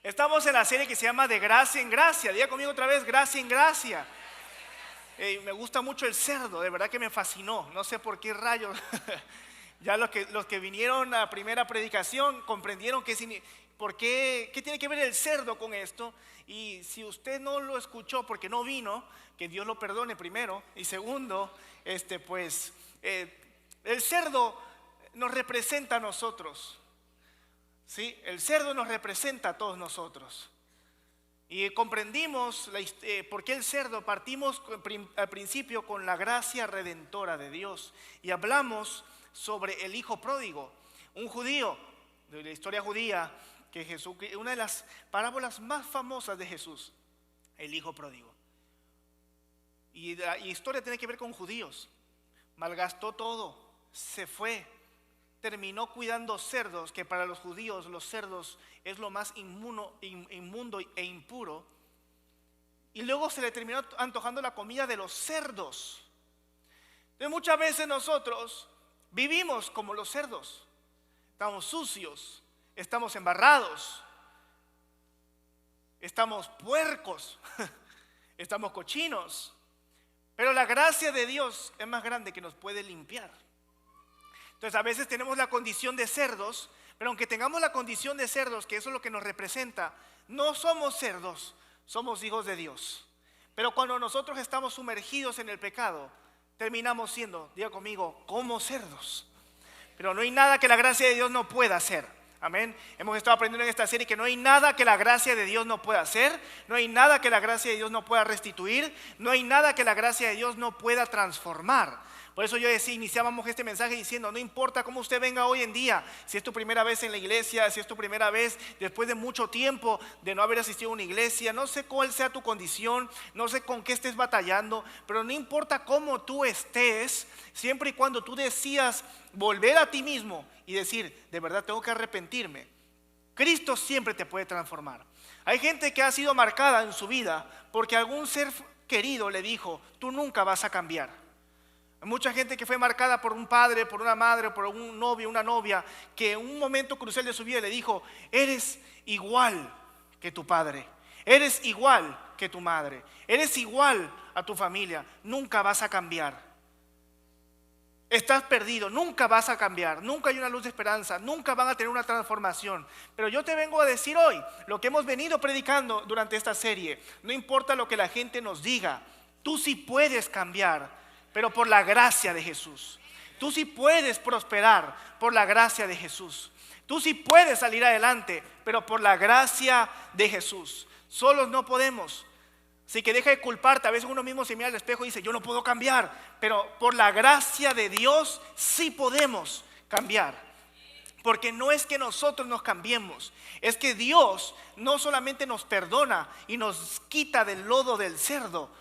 Estamos en la serie que se llama De Gracia en Gracia. Diga conmigo otra vez, gracia en gracia. Me gusta mucho el cerdo, de verdad que me fascinó. No sé por qué rayos. Ya los que vinieron a la primera predicación comprendieron qué tiene que ver el cerdo con esto. Y si usted no lo escuchó porque no vino, que Dios lo perdone primero. Y segundo, el cerdo nos representa a nosotros. ¿Sí? El cerdo nos representa a todos nosotros. Y comprendimos por qué el cerdo. Partimos al principio con la gracia redentora de Dios. Y hablamos sobre el hijo pródigo, un judío de la historia judía, una de las parábolas más famosas de Jesús, el hijo pródigo. Y la historia tiene que ver con judíos. Malgastó todo, se fue, terminó cuidando cerdos, que para los judíos los cerdos es lo más inmundo e impuro. Y luego se le terminó antojando la comida de los cerdos. Entonces muchas veces nosotros vivimos como los cerdos. Estamos sucios, estamos embarrados, estamos puercos, estamos cochinos. Pero la gracia de Dios es más grande, que nos puede limpiar. Entonces a veces tenemos la condición de cerdos, pero aunque tengamos la condición de cerdos, que eso es lo que nos representa, no somos cerdos, somos hijos de Dios. Pero cuando nosotros estamos sumergidos en el pecado, terminamos siendo, diga conmigo, como cerdos. Pero no hay nada que la gracia de Dios no pueda hacer. Amén. Hemos estado aprendiendo en esta serie que no hay nada que la gracia de Dios no pueda hacer. No hay nada que la gracia de Dios no pueda restituir. No hay nada que la gracia de Dios no pueda transformar. Por eso yo iniciábamos este mensaje diciendo: no importa cómo usted venga hoy en día, si es tu primera vez en la iglesia, si es tu primera vez después de mucho tiempo de no haber asistido a una iglesia, no sé cuál sea tu condición, no sé con qué estés batallando, pero no importa cómo tú estés, siempre y cuando tú decidas volver a ti mismo y decir: de verdad tengo que arrepentirme, Cristo siempre te puede transformar. Hay gente que ha sido marcada en su vida porque algún ser querido le dijo: tú nunca vas a cambiar. Mucha gente que fue marcada por un padre, por una madre, por un novio, una novia, que en un momento crucial de su vida le dijo: eres igual que tu padre, eres igual que tu madre, eres igual a tu familia, nunca vas a cambiar. Estás perdido, nunca vas a cambiar, nunca hay una luz de esperanza, nunca van a tener una transformación. Pero yo te vengo a decir hoy lo que hemos venido predicando durante esta serie: no importa lo que la gente nos diga, tú sí puedes cambiar, pero por la gracia de Jesús. Tú sí puedes prosperar por la gracia de Jesús. Tú sí puedes salir adelante, pero por la gracia de Jesús. Solos no podemos. Así que deja de culparte. A veces uno mismo se mira al espejo y dice: yo no puedo cambiar, pero por la gracia de Dios sí podemos cambiar. Porque no es que nosotros nos cambiemos, es que Dios no solamente nos perdona y nos quita del lodo del cerdo.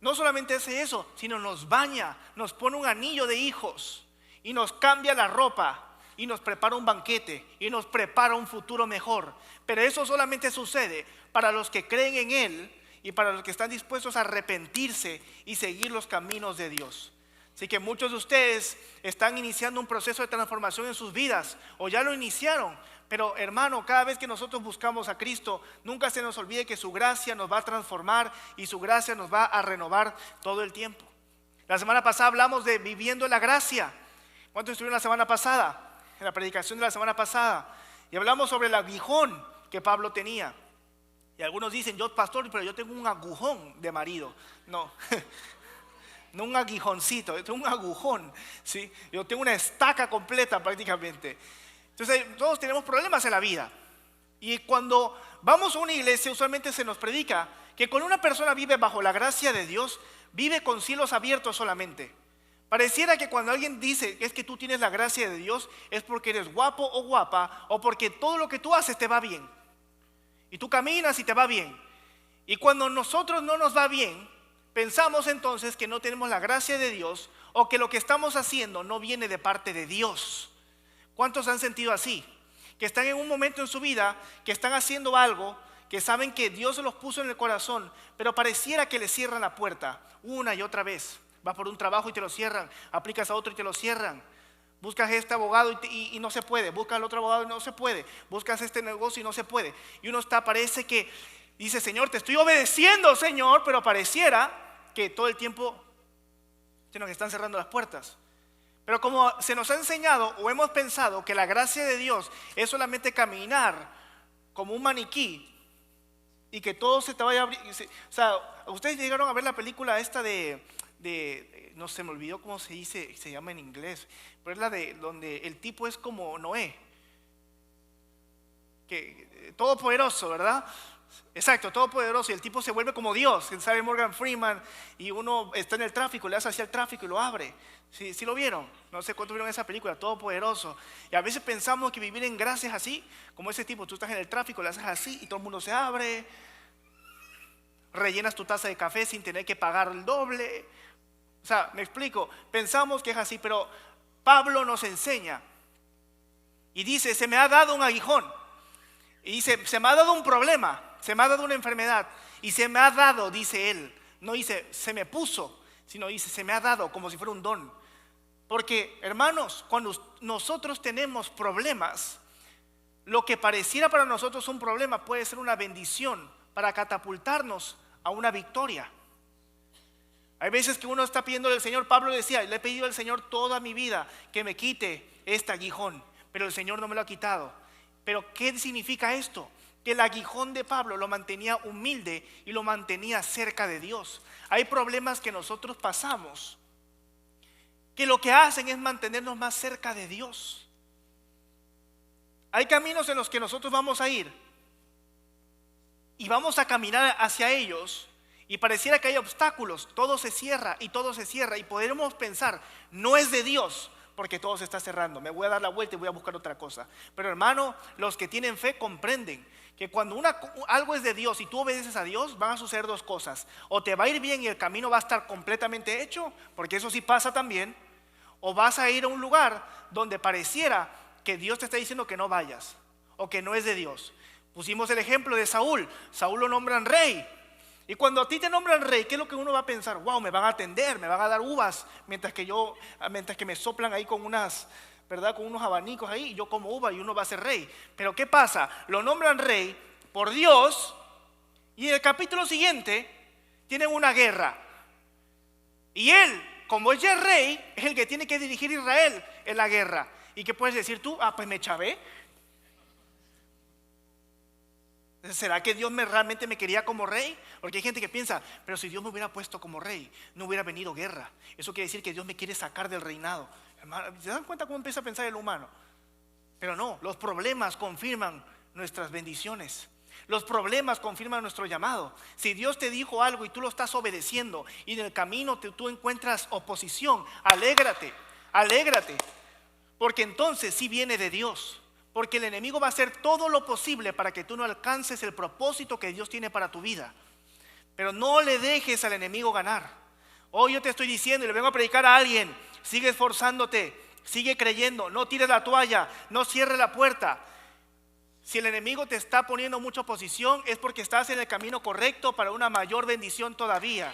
No solamente hace eso, sino nos baña, nos pone un anillo de hijos y nos cambia la ropa y nos prepara un banquete y nos prepara un futuro mejor. Pero eso solamente sucede para los que creen en Él y para los que están dispuestos a arrepentirse y seguir los caminos de Dios. Así que muchos de ustedes están iniciando un proceso de transformación en sus vidas, o ya lo iniciaron. Pero hermano, cada vez que nosotros buscamos a Cristo, nunca se nos olvide que su gracia nos va a transformar y su gracia nos va a renovar todo el tiempo. La semana pasada hablamos de viviendo la gracia. ¿Cuántos estuvieron la semana pasada? En la predicación de la semana pasada. Y hablamos sobre el aguijón que Pablo tenía. Y algunos dicen: yo pastor, pero yo tengo un agujón de marido. No, no un aguijoncito, yo tengo un agujón, ¿sí? Yo tengo una estaca completa prácticamente. Entonces todos tenemos problemas en la vida. Y cuando vamos a una iglesia, usualmente se nos predica que cuando una persona vive bajo la gracia de Dios, vive con cielos abiertos solamente. Pareciera que cuando alguien dice es que tú tienes la gracia de Dios, es porque eres guapo o guapa, o porque todo lo que tú haces te va bien. Y tú caminas y te va bien. Y cuando nosotros no nos va bien, pensamos entonces que no tenemos la gracia de Dios, o que lo que estamos haciendo no viene de parte de Dios. ¿Cuántos han sentido así? Que están en un momento en su vida, que están haciendo algo, que saben que Dios se los puso en el corazón, pero pareciera que les cierran la puerta una y otra vez. Vas por un trabajo y te lo cierran, aplicas a otro y te lo cierran. Buscas este abogado y no se puede. Buscas el otro abogado y no se puede. Buscas este negocio y no se puede. Y uno parece que dice, Señor, te estoy obedeciendo, Señor, pero pareciera que todo el tiempo se nos están cerrando las puertas. Pero como se nos ha enseñado o hemos pensado que la gracia de Dios es solamente caminar como un maniquí y que todo se te vaya a abrir. O sea, ustedes llegaron a ver la película esta no se me olvidó cómo se dice, se llama en inglés, pero es la de donde el tipo es como Noé, que todopoderoso, ¿verdad? Exacto, todopoderoso, y el tipo se vuelve como Dios, sabe Morgan Freeman, y uno está en el tráfico, le hace hacia el tráfico y lo abre. ¿Sí lo vieron? No sé cuántos vieron esa película, todopoderoso. Y a veces pensamos que vivir en gracia es así, como ese tipo, tú estás en el tráfico, le haces así y todo el mundo se abre. Rellenas tu taza de café sin tener que pagar el doble. O sea, me explico, pensamos que es así, pero Pablo nos enseña y dice, se me ha dado un aguijón. Y dice, se me ha dado un problema, se me ha dado una enfermedad. Y se me ha dado, dice él, no dice, se me puso, sino dice, se me ha dado como si fuera un don. Porque, hermanos, cuando nosotros tenemos problemas, lo que pareciera para nosotros un problema puede ser una bendición para catapultarnos a una victoria. Hay veces que uno está pidiendo al Señor. Pablo decía, le he pedido al Señor toda mi vida que me quite este aguijón, pero el Señor no me lo ha quitado. Pero ¿qué significa esto? Que el aguijón de Pablo lo mantenía humilde y lo mantenía cerca de Dios. Hay problemas que nosotros pasamos que lo que hacen es mantenernos más cerca de Dios. Hay caminos en los que nosotros vamos a ir y vamos a caminar hacia ellos y pareciera que hay obstáculos, todo se cierra y podremos pensar, no es de Dios porque todo se está cerrando, me voy a dar la vuelta y voy a buscar otra cosa. Pero hermano, los que tienen fe comprenden que cuando algo es de Dios y tú obedeces a Dios, van a suceder dos cosas: o te va a ir bien y el camino va a estar completamente hecho, porque eso sí pasa también, o vas a ir a un lugar donde pareciera que Dios te está diciendo que no vayas o que no es de Dios. Pusimos el ejemplo de Saúl. Saúl lo nombran rey, y cuando a ti te nombran rey, ¿qué es lo que uno va a pensar? Wow, me van a atender, me van a dar uvas mientras que me soplan ahí con unas, ¿verdad? Con unos abanicos ahí, y yo como uva y uno va a ser rey. Pero ¿qué pasa? Lo nombran rey por Dios y en el capítulo siguiente tienen una guerra. Y él, como ella es rey, es el que tiene que dirigir a Israel en la guerra. ¿Y qué puedes decir tú? Pues me chavé. ¿Será que Dios realmente me quería como rey? Porque hay gente que piensa, pero si Dios me hubiera puesto como rey, no hubiera venido guerra. Eso quiere decir que Dios me quiere sacar del reinado. Hermano, ¿se dan cuenta cómo empieza a pensar el humano? Pero no, los problemas confirman nuestras bendiciones. Los problemas confirman nuestro llamado. Si Dios te dijo algo y tú lo estás obedeciendo y en el camino tú encuentras oposición, alégrate, alégrate, porque entonces sí viene de Dios. Porque el enemigo va a hacer todo lo posible para que tú no alcances el propósito que Dios tiene para tu vida. Pero no le dejes al enemigo ganar. Hoy yo te estoy diciendo y le vengo a predicar a alguien: sigue esforzándote, sigue creyendo, no tires la toalla, no cierres la puerta. Si el enemigo te está poniendo mucha oposición, es porque estás en el camino correcto para una mayor bendición todavía.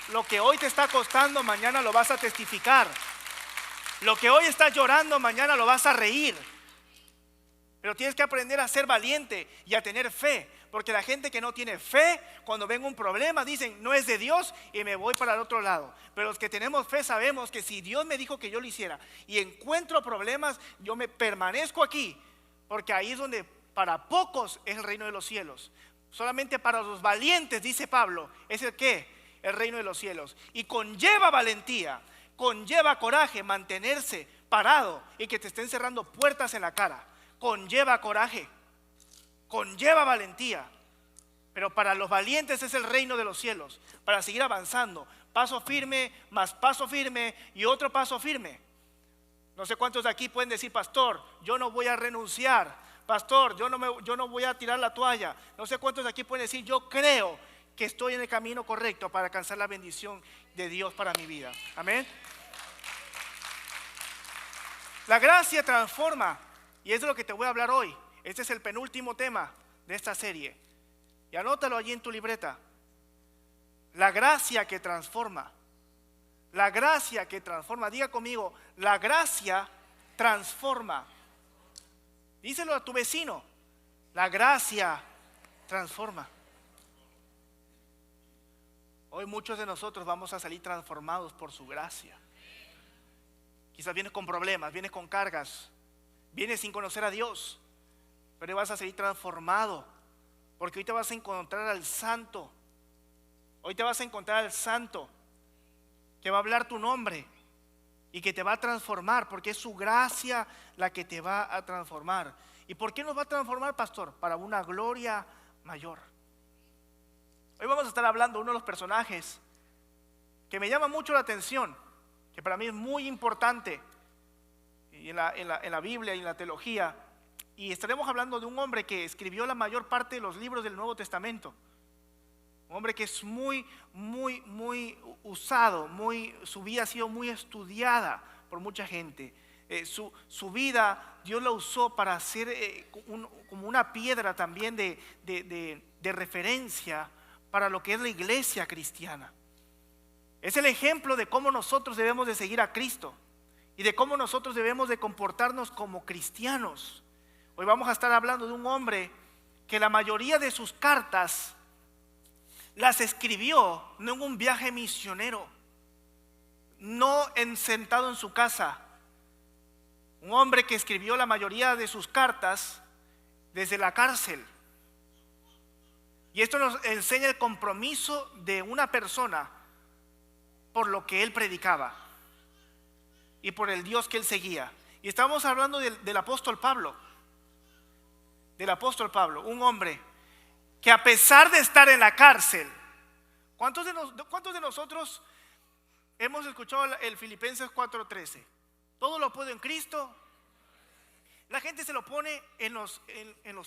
Lo que hoy te está costando, mañana lo vas a testificar. Lo que hoy estás llorando, mañana lo vas a reír. Pero tienes que aprender a ser valiente y a tener fe, porque la gente que no tiene fe, cuando ven un problema dicen no es de Dios y me voy para el otro lado. Pero los que tenemos fe sabemos que si Dios me dijo que yo lo hiciera y encuentro problemas, yo me permanezco aquí, porque ahí es donde para pocos es el reino de los cielos. Solamente para los valientes, dice Pablo, es el ¿qué? El reino de los cielos. Y conlleva valentía, conlleva coraje mantenerse parado y que te estén cerrando puertas en la cara. Conlleva coraje, conlleva valentía, pero para los valientes es el reino de los cielos, para seguir avanzando, paso firme, más paso firme y otro paso firme. No sé cuántos de aquí pueden decir: pastor, yo no voy a renunciar, pastor, yo no voy a tirar la toalla. No sé cuántos de aquí pueden decir: yo creo que estoy en el camino correcto para alcanzar la bendición de Dios para mi vida. Amén. La gracia transforma. Y eso es lo que te voy a hablar hoy. Este es el penúltimo tema de esta serie. Y anótalo allí en tu libreta. La gracia que transforma. La gracia que transforma. Diga conmigo: la gracia transforma. Díselo a tu vecino. La gracia transforma. Hoy muchos de nosotros vamos a salir transformados por su gracia. Quizás vienes con problemas, vienes con cargas, vienes sin conocer a Dios, pero hoy vas a salir transformado, porque hoy te vas a encontrar al santo. Hoy te vas a encontrar al santo que va a hablar tu nombre y que te va a transformar, porque es su gracia la que te va a transformar. ¿Y por qué nos va a transformar, pastor? Para una gloria mayor. Hoy vamos a estar hablando de uno de los personajes que me llama mucho la atención, que para mí es muy importante y en la Biblia y en la teología. Y estaremos hablando de un hombre que escribió la mayor parte de los libros del Nuevo Testamento. Un hombre que es muy usado, su vida ha sido muy estudiada por mucha gente. Su vida Dios la usó para hacer como una piedra también de referencia para lo que es la iglesia cristiana. Es el ejemplo de cómo nosotros debemos de seguir a Cristo y de cómo nosotros debemos de comportarnos como cristianos. Hoy vamos a estar hablando de un hombre que la mayoría de sus cartas las escribió no en un viaje misionero, no sentado en su casa. Un hombre que escribió la mayoría de sus cartas desde la cárcel. Y esto nos enseña el compromiso de una persona por lo que él predicaba y por el Dios que él seguía. Y estamos hablando del apóstol Pablo. Del apóstol Pablo, un hombre que a pesar de estar en la cárcel, ¿cuántos de nosotros hemos escuchado el Filipenses 4:13? Todo lo puedo en Cristo. La gente se lo pone en los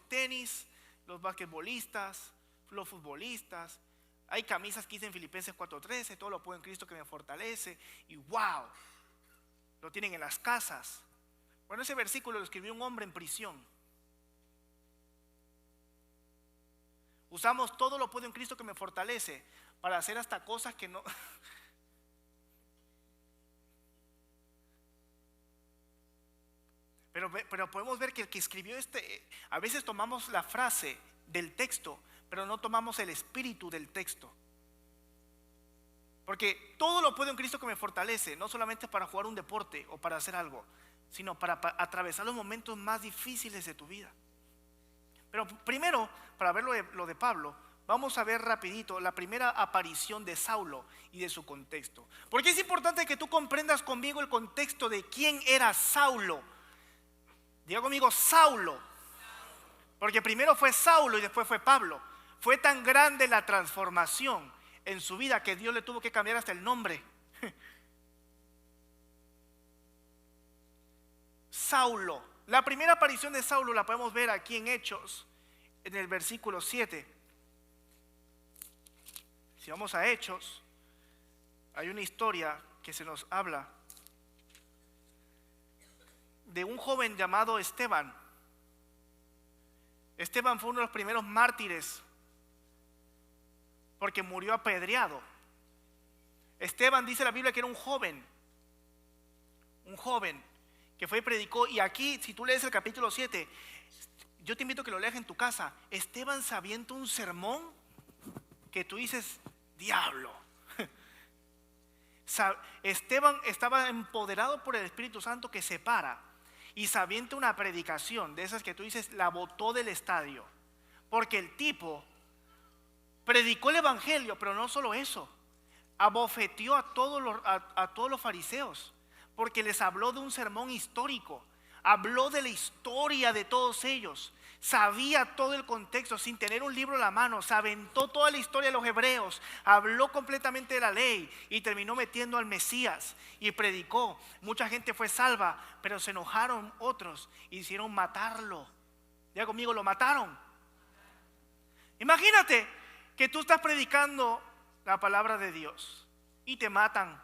tenis, los basquetbolistas, los futbolistas. Hay camisas que dicen Filipenses 4:13, todo lo puedo en Cristo que me fortalece. Y wow, lo tienen en las casas. Bueno, ese versículo lo escribió un hombre en prisión. Usamos todo lo puedo en Cristo que me fortalece para hacer hasta cosas que no. Pero podemos ver que el que escribió a veces tomamos la frase del texto, pero no tomamos el espíritu del texto. Porque todo lo puedo en Cristo que me fortalece, no solamente para jugar un deporte o para hacer algo, sino para atravesar los momentos más difíciles de tu vida. Pero primero, para ver lo de Pablo, vamos a ver rapidito la primera aparición de Saulo y de su contexto. Porque es importante que tú comprendas conmigo el contexto de quién era Saulo. Diga conmigo, Saulo. Porque primero fue Saulo y después fue Pablo. Fue tan grande la transformación en su vida que Dios le tuvo que cambiar hasta el nombre. Saulo. La primera aparición de Saulo la podemos ver aquí en Hechos, en el versículo 7. Si vamos a Hechos, hay una historia que se nos habla de un joven llamado Esteban. Esteban fue uno de los primeros mártires porque murió apedreado. Esteban, dice la Biblia, que era un joven que fue y predicó. Y aquí, si tú lees el capítulo 7, yo te invito a que lo leas en tu casa. Esteban se avienta un sermón que tú dices, diablo. Esteban estaba empoderado por el Espíritu Santo que se para y se avienta una predicación de esas que tú dices, la botó del estadio. Porque el tipo predicó el evangelio, pero no solo eso, abofeteó a todos los fariseos, porque les habló de un sermón histórico, habló de la historia de todos ellos, sabía todo el contexto sin tener un libro en la mano, se aventó toda la historia de los hebreos, habló completamente de la ley y terminó metiendo al Mesías y predicó. Mucha gente fue salva, pero se enojaron otros y hicieron matarlo. Ya conmigo, lo mataron. Imagínate que tú estás predicando la palabra de Dios y te matan.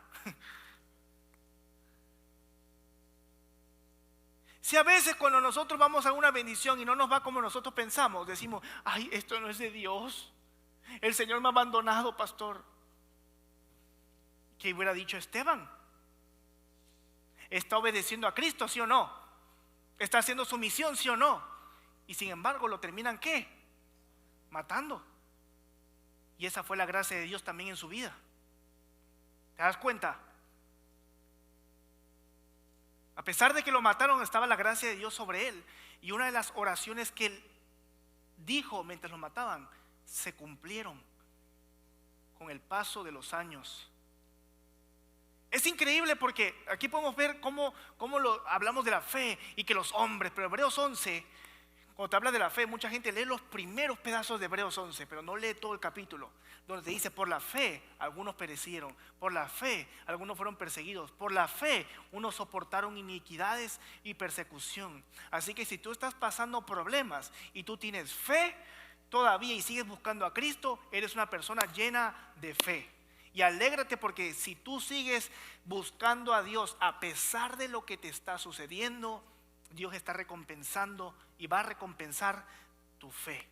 Si a veces cuando nosotros vamos a una bendición y no nos va como nosotros pensamos, decimos, ay, esto no es de Dios, el Señor me ha abandonado, pastor. ¿Qué hubiera dicho Esteban? ¿Está obedeciendo a Cristo, sí o no? está haciendo su misión, ¿sí o no? Y sin embargo lo terminan ¿qué? Matando. Y esa fue la gracia de Dios también en su vida. ¿Te das cuenta? A pesar de que lo mataron, estaba la gracia de Dios sobre él. Y una de las oraciones que él dijo mientras lo mataban se cumplieron con el paso de los años. Es increíble porque aquí podemos ver cómo hablamos de la fe y que los hombres, pero Hebreos 11, cuando te habla de la fe, mucha gente lee los primeros pedazos de Hebreos 11, pero no lee todo el capítulo, donde te dice: por la fe algunos perecieron, por la fe algunos fueron perseguidos, por la fe unos soportaron iniquidades y persecución. Así que si tú estás pasando problemas y tú tienes fe todavía y sigues buscando a Cristo, eres una persona llena de fe. Y alégrate, porque si tú sigues buscando a Dios a pesar de lo que te está sucediendo, Dios está recompensando y va a recompensar tu fe.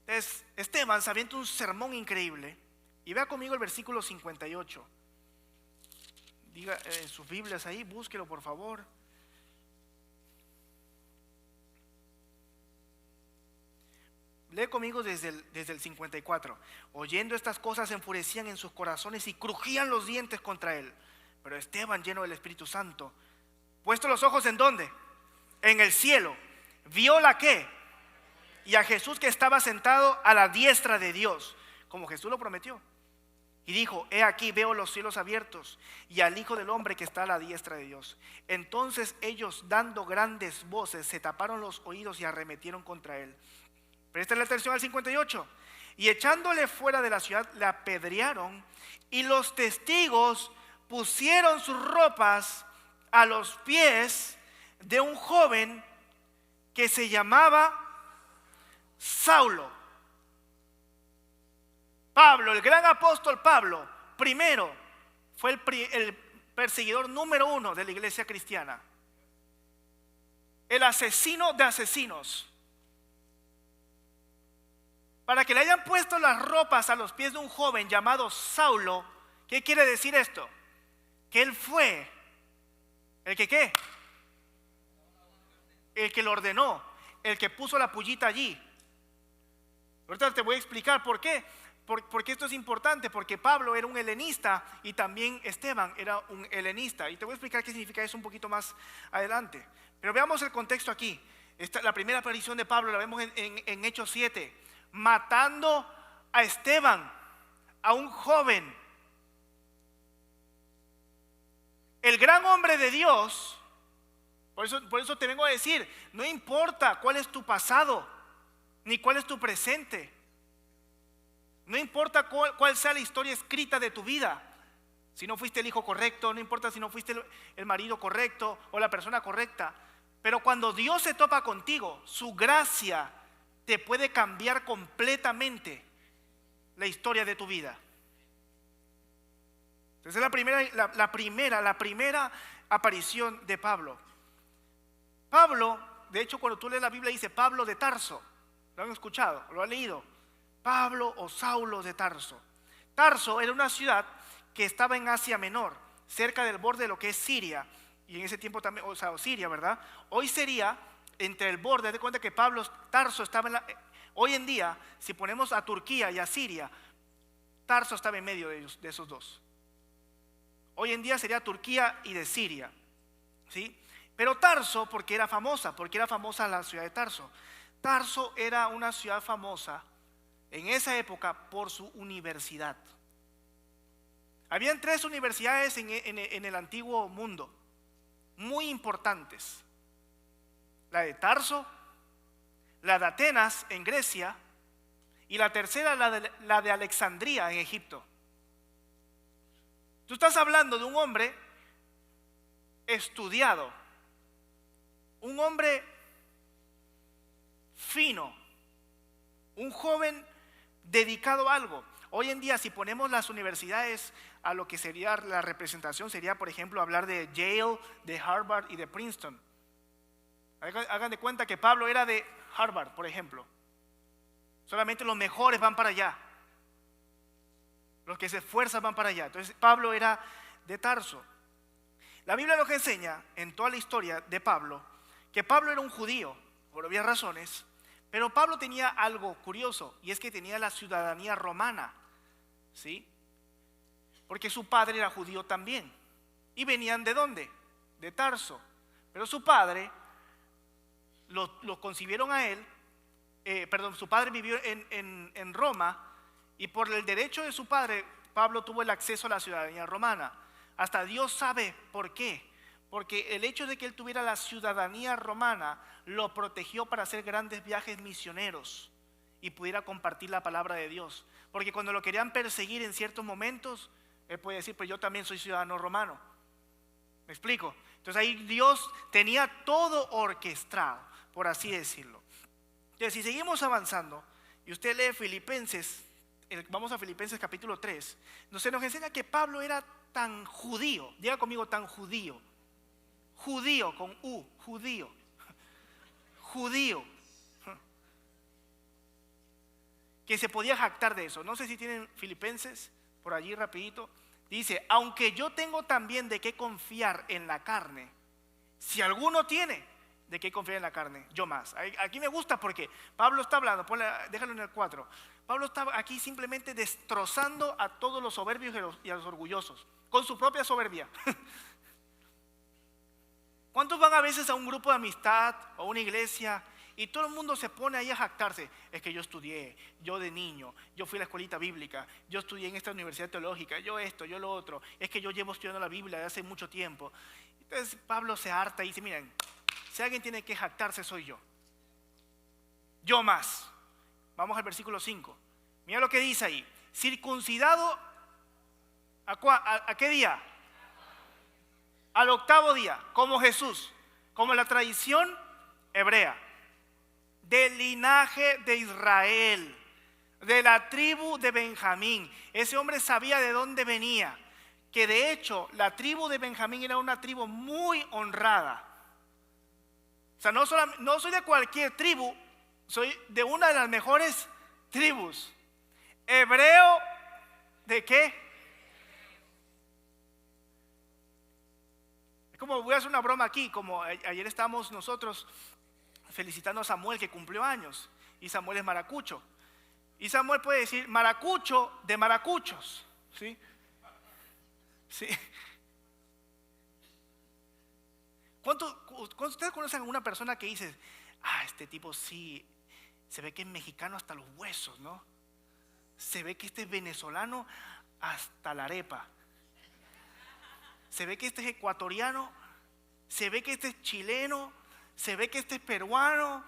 Entonces, Esteban se avienta un sermón increíble. Y vea conmigo el versículo 58. Diga sus Biblias ahí, búsquelo por favor. Lee conmigo desde el 54. Oyendo estas cosas se enfurecían en sus corazones y crujían los dientes contra él. Pero Esteban, lleno del Espíritu Santo, puesto los ojos ¿en dónde? En el cielo. ¿Vio la qué? Y a Jesús que estaba sentado a la diestra de Dios, como Jesús lo prometió. Y dijo: he aquí, veo los cielos abiertos y al Hijo del Hombre que está a la diestra de Dios. Entonces ellos, dando grandes voces, se taparon los oídos y arremetieron contra él. Presta la atención al 58. Y echándole fuera de la ciudad, le apedrearon, y los testigos pusieron sus ropas a los pies de un joven que se llamaba Saulo. Pablo, el gran apóstol Pablo, primero fue el perseguidor número 1 de la iglesia cristiana, el asesino de asesinos. Para que le hayan puesto las ropas a los pies de un joven llamado Saulo, ¿qué quiere decir esto? Que él fue el que ¿qué? El que lo ordenó, el que puso la pullita allí. Ahorita te voy a explicar por qué. Porque esto es importante, porque Pablo era un helenista y también Esteban era un helenista. Y te voy a explicar qué significa eso un poquito más adelante. Pero veamos el contexto aquí. La primera aparición de Pablo la vemos en Hechos 7. Matando a Esteban, a un joven. El gran hombre de Dios. Por eso te vengo a decir, no importa cuál es tu pasado, ni cuál es tu presente. No importa cuál sea la historia escrita de tu vida. Si no fuiste el hijo correcto, no importa si no fuiste el marido correcto o la persona correcta. Pero cuando Dios se topa contigo, su gracia te puede cambiar completamente la historia de tu vida. Entonces es la primera aparición de Pablo. Pablo, de hecho, cuando tú lees la Biblia dice Pablo de Tarso. ¿Lo han escuchado? ¿Lo han leído? Pablo o Saulo de Tarso. Tarso era una ciudad que estaba en Asia Menor, cerca del borde de lo que es Siria. Y en ese tiempo también, o Siria, ¿verdad? Hoy sería entre el borde. Haz de cuenta que Tarso estaba hoy en día, si ponemos a Turquía y a Siria, Tarso estaba en medio de esos dos. Hoy en día sería Turquía y de Siria, ¿sí? Pero Tarso, porque era famosa la ciudad de Tarso. Tarso era una ciudad famosa en esa época por su universidad. Habían 3 universidades en el antiguo mundo, muy importantes. La de Tarso, la de Atenas en Grecia, y la tercera la de Alejandría en Egipto. Tú estás hablando de un hombre estudiado, un hombre fino, un joven dedicado a algo. Hoy en día, si ponemos las universidades a lo que sería la representación, sería, por ejemplo, hablar de Yale, de Harvard y de Princeton. Hagan de cuenta que Pablo era de Harvard, por ejemplo. Solamente los mejores van para allá. Los que se esfuerzan van para allá. Entonces Pablo era de Tarso. La Biblia nos enseña en toda la historia de Pablo que Pablo era un judío, por obvias razones, pero Pablo tenía algo curioso, y es que tenía la ciudadanía romana, ¿sí? Porque su padre era judío también. ¿Y venían de dónde? De Tarso. Pero su padre lo concibieron a él, su padre vivió en Roma, y por el derecho de su padre, Pablo tuvo el acceso a la ciudadanía romana. Hasta Dios sabe por qué. Porque el hecho de que él tuviera la ciudadanía romana lo protegió para hacer grandes viajes misioneros y pudiera compartir la palabra de Dios. Porque cuando lo querían perseguir en ciertos momentos, él puede decir, pues yo también soy ciudadano romano. ¿Me explico? Entonces ahí Dios tenía todo orquestado, por así decirlo. Entonces si seguimos avanzando y usted lee Filipenses, vamos a Filipenses capítulo 3, nos enseña que Pablo era tan judío, diga conmigo tan judío, judío con U, judío, que se podía jactar de eso. No sé si tienen Filipenses por allí rapidito. Dice, aunque yo tengo también de qué confiar en la carne, si alguno tiene de qué confiar en la carne, yo más. Aquí me gusta porque Pablo está hablando, déjalo en el 4. Pablo está aquí simplemente destrozando a todos los soberbios y a los orgullosos, con su propia soberbia. ¿Cuántos van a veces a un grupo de amistad o a una iglesia y todo el mundo se pone ahí a jactarse? Es que yo estudié, yo de niño, yo fui a la escuelita bíblica, yo estudié en esta universidad teológica, yo esto, yo lo otro, es que yo llevo estudiando la Biblia desde hace mucho tiempo. Entonces Pablo se harta y dice, miren, si alguien tiene que jactarse soy yo. Yo más. Vamos al versículo 5. Mira lo que dice ahí. Circuncidado, ¿a qué día? Al 8º día, como Jesús, como la tradición hebrea, del linaje de Israel, de la tribu de Benjamín. Ese hombre sabía de dónde venía, que de hecho la tribu de Benjamín era una tribu muy honrada. O sea, no soy de cualquier tribu, soy de una de las mejores tribus. Hebreo, ¿de qué? Es como, voy a hacer una broma aquí, como ayer estábamos nosotros felicitando a Samuel que cumplió años, y Samuel es maracucho. Y Samuel puede decir, maracucho de maracuchos, ¿sí? Sí. ¿Cuántos ustedes conocen a una persona que dice, este tipo sí, se ve que es mexicano hasta los huesos, ¿no? Se ve que este es venezolano hasta la arepa. Se ve que este es ecuatoriano, se ve que este es chileno, se ve que este es peruano.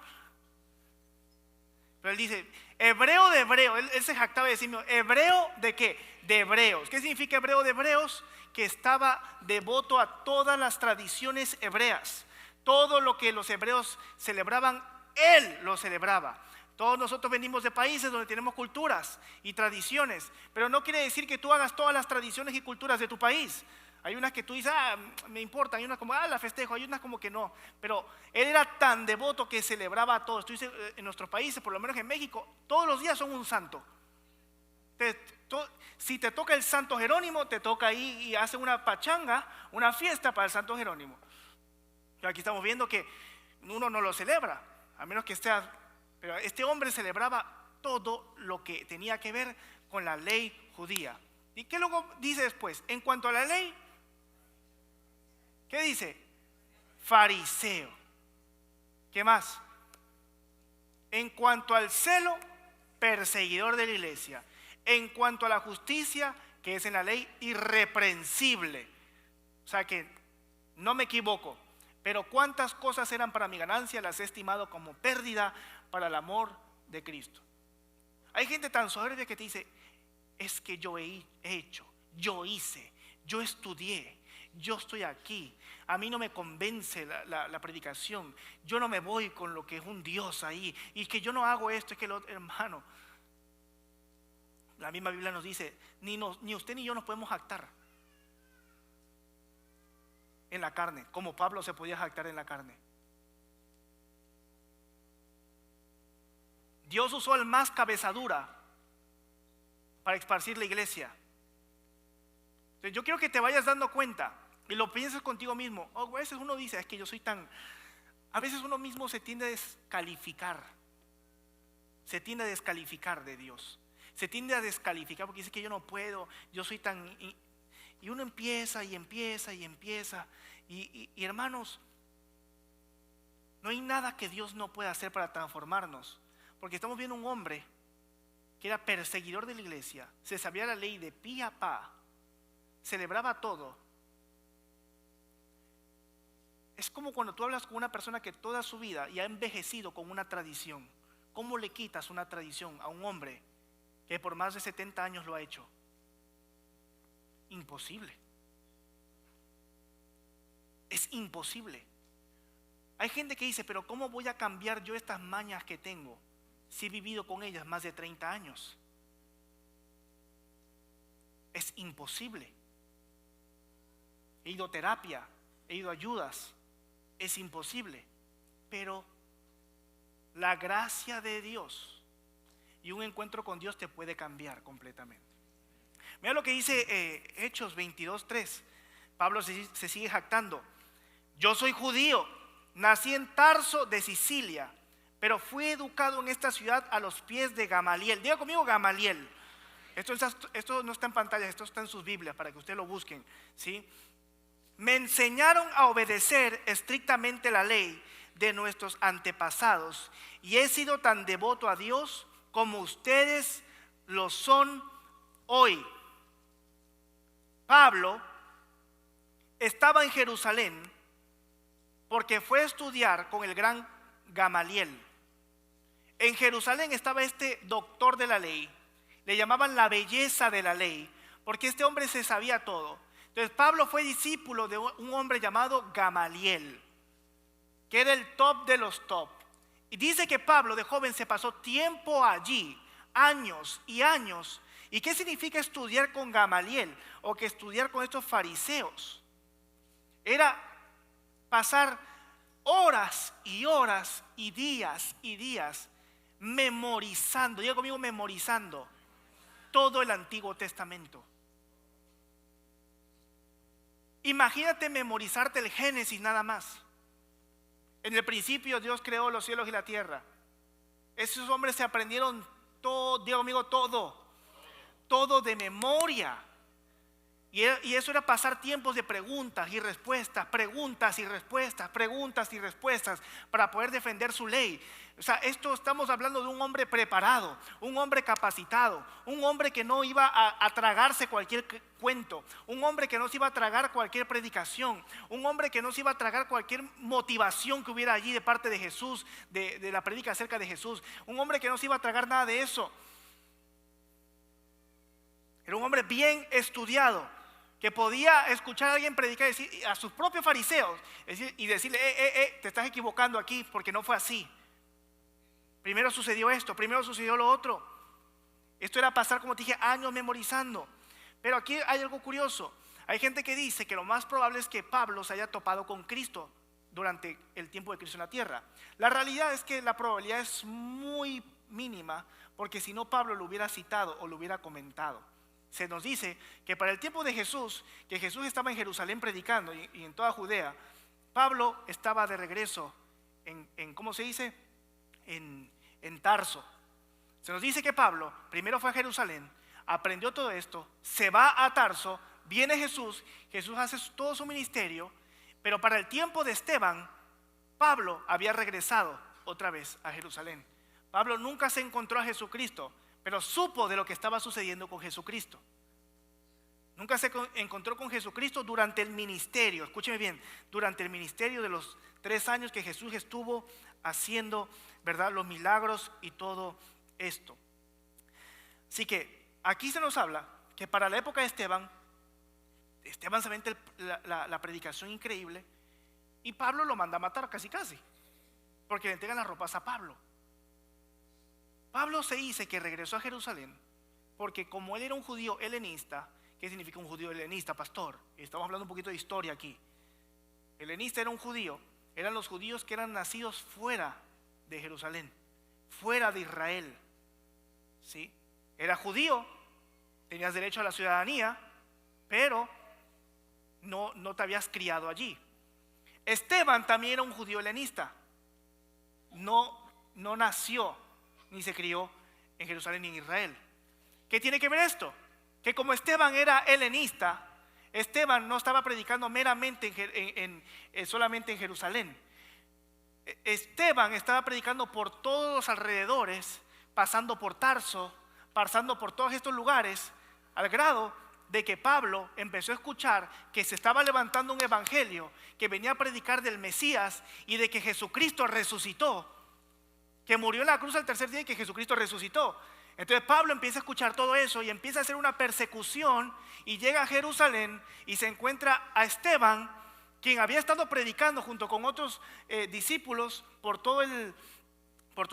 Pero él dice, hebreo de hebreo, él se jactaba de decirme, ¿hebreo de qué? De hebreos. ¿Qué significa hebreo de hebreos? Que estaba devoto a todas las tradiciones hebreas. Todo lo que los hebreos celebraban, él lo celebraba. Todos nosotros venimos de países donde tenemos culturas y tradiciones, pero no quiere decir que tú hagas todas las tradiciones y culturas de tu país. Hay unas que tú dices, me importa, hay unas como, la festejo, hay unas como que no. Pero él era tan devoto que celebraba a todos. Tú dices, en nuestros países, por lo menos en México, todos los días son un santo. Si te toca el Santo Jerónimo, te toca ahí y hace una pachanga, una fiesta para el Santo Jerónimo. Aquí estamos viendo que uno no lo celebra, a menos que esté. Pero este hombre celebraba todo lo que tenía que ver con la ley judía. ¿Y qué luego dice después? En cuanto a la ley, ¿qué dice? Fariseo. ¿Qué más? En cuanto al celo, perseguidor de la iglesia. En cuanto a la justicia, que es en la ley, irreprensible. O sea que no me equivoco. Pero cuántas cosas eran para mi ganancia, las he estimado como pérdida para el amor de Cristo. Hay gente tan soberbia que te dice, es que yo he hecho, yo hice, yo estudié, yo estoy aquí, a mí no me convence la predicación, yo no me voy con lo que es un Dios ahí, y que yo no hago esto, es que hermano, la misma Biblia nos dice, ni usted ni yo nos podemos jactar en la carne, como Pablo se podía jactar en la carne. Dios usó al más cabezadura para esparcir la iglesia. Entonces yo quiero que te vayas dando cuenta y lo piensas contigo mismo, a veces uno dice, es que yo soy tan... A veces uno mismo se tiende a descalificar. Se tiende a descalificar de Dios. Se tiende a descalificar porque dice que yo no puedo, yo soy tan... Y uno empieza y empieza y empieza. Y hermanos, no hay nada que Dios no pueda hacer para transformarnos. Porque estamos viendo un hombre que era perseguidor de la iglesia, se sabía la ley de pi a pa, celebraba todo. Es como cuando tú hablas con una persona que toda su vida y ha envejecido con una tradición. ¿Cómo le quitas una tradición a un hombre que por más de 70 años lo ha hecho? Imposible. Es imposible. Hay gente que dice, pero ¿cómo voy a cambiar yo estas mañas que tengo si he vivido con ellas más de 30 años? Es imposible. He ido a terapia, he ido a ayudas. Es imposible, pero la gracia de Dios y un encuentro con Dios te puede cambiar completamente. Mira lo que dice Hechos 22:3. Pablo se sigue jactando. Yo soy judío, nací en Tarso de Sicilia, pero fui educado en esta ciudad a los pies de Gamaliel. Diga conmigo Gamaliel. Esto no está en pantalla, esto está en sus Biblias para que ustedes lo busquen, ¿sí? Me enseñaron a obedecer estrictamente la ley de nuestros antepasados y he sido tan devoto a Dios como ustedes lo son hoy. Pablo estaba en Jerusalén porque fue a estudiar con el gran Gamaliel. En Jerusalén estaba este doctor de la ley, le llamaban la belleza de la ley, porque este hombre se sabía todo. Entonces Pablo fue discípulo de un hombre llamado Gamaliel, que era el top de los top. Y dice que Pablo de joven se pasó tiempo allí, años y años. ¿Y qué significa estudiar con Gamaliel o que estudiar con estos fariseos? Era pasar horas y horas y días memorizando, diga conmigo memorizando todo el Antiguo Testamento. Imagínate memorizarte el Génesis nada más. En el principio Dios creó los cielos y la tierra. Esos hombres se aprendieron todo, diga conmigo todo de memoria. Y eso era pasar tiempos de preguntas y respuestas, preguntas y respuestas, preguntas y respuestas para poder defender su ley. O sea, estamos hablando de un hombre preparado, un hombre capacitado, un hombre que no iba a tragarse cualquier cuento, un hombre que no se iba a tragar cualquier predicación, un hombre que no se iba a tragar cualquier motivación que hubiera allí de parte de Jesús, de la predica acerca de Jesús, un hombre que no se iba a tragar nada de eso. Era un hombre bien estudiado, que podía escuchar a alguien predicar y decir a sus propios fariseos y decirle, te estás equivocando aquí porque no fue así. Primero sucedió esto, primero sucedió lo otro. Esto era pasar, como te dije, años memorizando. Pero aquí hay algo curioso. Hay gente que dice que lo más probable es que Pablo se haya topado con Cristo durante el tiempo de Cristo en la tierra. La realidad es que la probabilidad es muy mínima, porque si no Pablo lo hubiera citado o lo hubiera comentado. Se nos dice que para el tiempo de Jesús, que Jesús estaba en Jerusalén predicando y en toda Judea, Pablo estaba de regreso en ¿cómo se dice? En Tarso. Se nos dice que Pablo primero fue a Jerusalén, aprendió todo esto, se va a Tarso, viene Jesús hace todo su ministerio, pero para el tiempo de Esteban, Pablo había regresado otra vez a Jerusalén. Pablo nunca se encontró a Jesucristo, pero supo de lo que estaba sucediendo con Jesucristo. Nunca se encontró con Jesucristo durante el ministerio, escúcheme bien, durante el ministerio de los 3 años que Jesús estuvo haciendo, ¿verdad?, los milagros y todo esto. Así que aquí se nos habla que para la época de Esteban se vende la predicación increíble y Pablo lo manda a matar casi, porque le entregan las ropas a Pablo. Pablo se dice que regresó a Jerusalén porque como él era un judío helenista. ¿Qué significa un judío helenista, pastor? Estamos hablando un poquito de historia aquí. Helenista era un judío, eran los judíos que eran nacidos fuera de Jerusalén, fuera de Israel, ¿sí? Era judío, tenías derecho a la ciudadanía, pero no te habías criado allí. Esteban también era un judío helenista. No nació ni se crió en Jerusalén ni en Israel. ¿Qué tiene que ver esto? Que como Esteban era helenista, Esteban no estaba predicando meramente solamente en Jerusalén. Esteban estaba predicando por todos los alrededores, pasando por Tarso, pasando por todos estos lugares, al grado de que Pablo empezó a escuchar que se estaba levantando un evangelio que venía a predicar del Mesías y de que Jesucristo resucitó, que murió en la cruz al tercer día y que Jesucristo resucitó. Entonces Pablo empieza a escuchar todo eso y empieza a hacer una persecución y llega a Jerusalén y se encuentra a Esteban, quien había estado predicando junto con otros discípulos por toda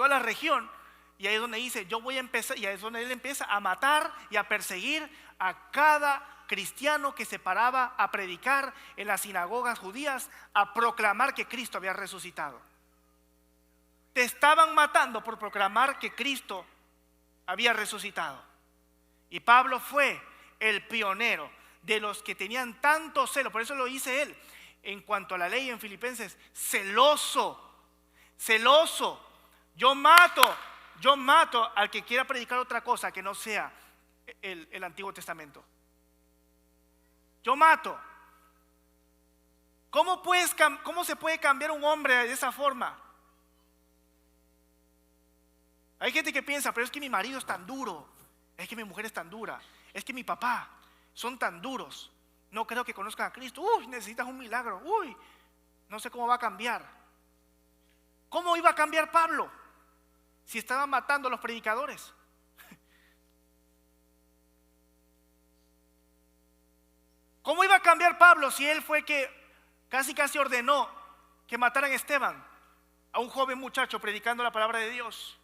la región. Y ahí es donde dice, yo voy a empezar, y ahí es donde él empieza a matar y a perseguir a cada cristiano que se paraba a predicar en las sinagogas judías, a proclamar que Cristo había resucitado. Te estaban matando por proclamar que Cristo había resucitado. Y Pablo fue el pionero de los que tenían tanto celo. Por eso lo dice él en cuanto a la ley en Filipenses: celoso. Yo mato al que quiera predicar otra cosa que no sea el Antiguo Testamento. Yo mato. ¿Cómo se puede cambiar un hombre de esa forma? Hay gente que piensa, pero es que mi marido es tan duro, es que mi mujer es tan dura, es que mi papá son tan duros, no creo que conozcan a Cristo. Necesitas un milagro. No sé cómo va a cambiar. ¿Cómo iba a cambiar Pablo si estaban matando a los predicadores? ¿Cómo iba a cambiar Pablo si él fue que casi ordenó que mataran a Esteban, a un joven muchacho predicando la palabra de Dios?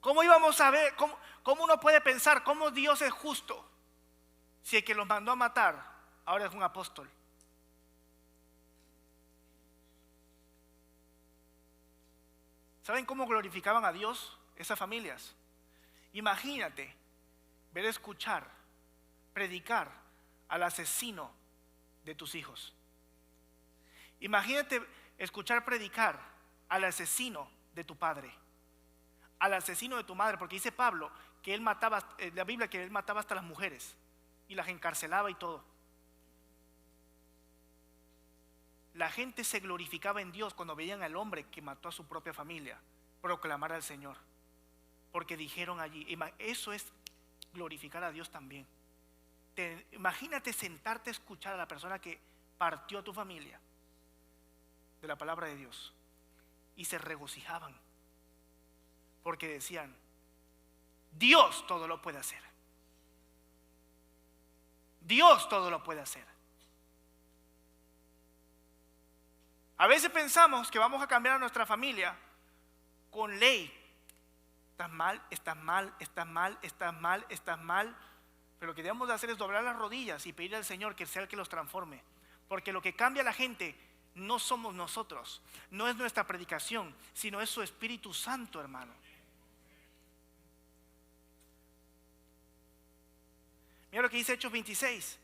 ¿Cómo íbamos a ver, cómo uno puede pensar cómo Dios es justo si el que los mandó a matar ahora es un apóstol? ¿Saben cómo glorificaban a Dios esas familias? Imagínate escuchar, predicar al asesino de tus hijos. Imagínate escuchar predicar al asesino de tu padre, al asesino de tu madre, porque dice Pablo que él mataba, en la Biblia, que él mataba hasta las mujeres y las encarcelaba y todo. La gente se glorificaba en Dios cuando veían al hombre que mató a su propia familia proclamar al Señor, porque dijeron allí, eso es glorificar a Dios también. Imagínate sentarte a escuchar a la persona que partió a tu familia de la palabra de Dios y se regocijaban porque decían, Dios todo lo puede hacer. Dios todo lo puede hacer. A veces pensamos que vamos a cambiar a nuestra familia con ley. Estás mal, estás mal, estás mal, estás mal, estás mal. Pero lo que debemos de hacer es doblar las rodillas y pedirle al Señor que sea el que los transforme. Porque lo que cambia a la gente no somos nosotros, no es nuestra predicación, sino es su Espíritu Santo, hermano. Mira lo que dice Hechos 26.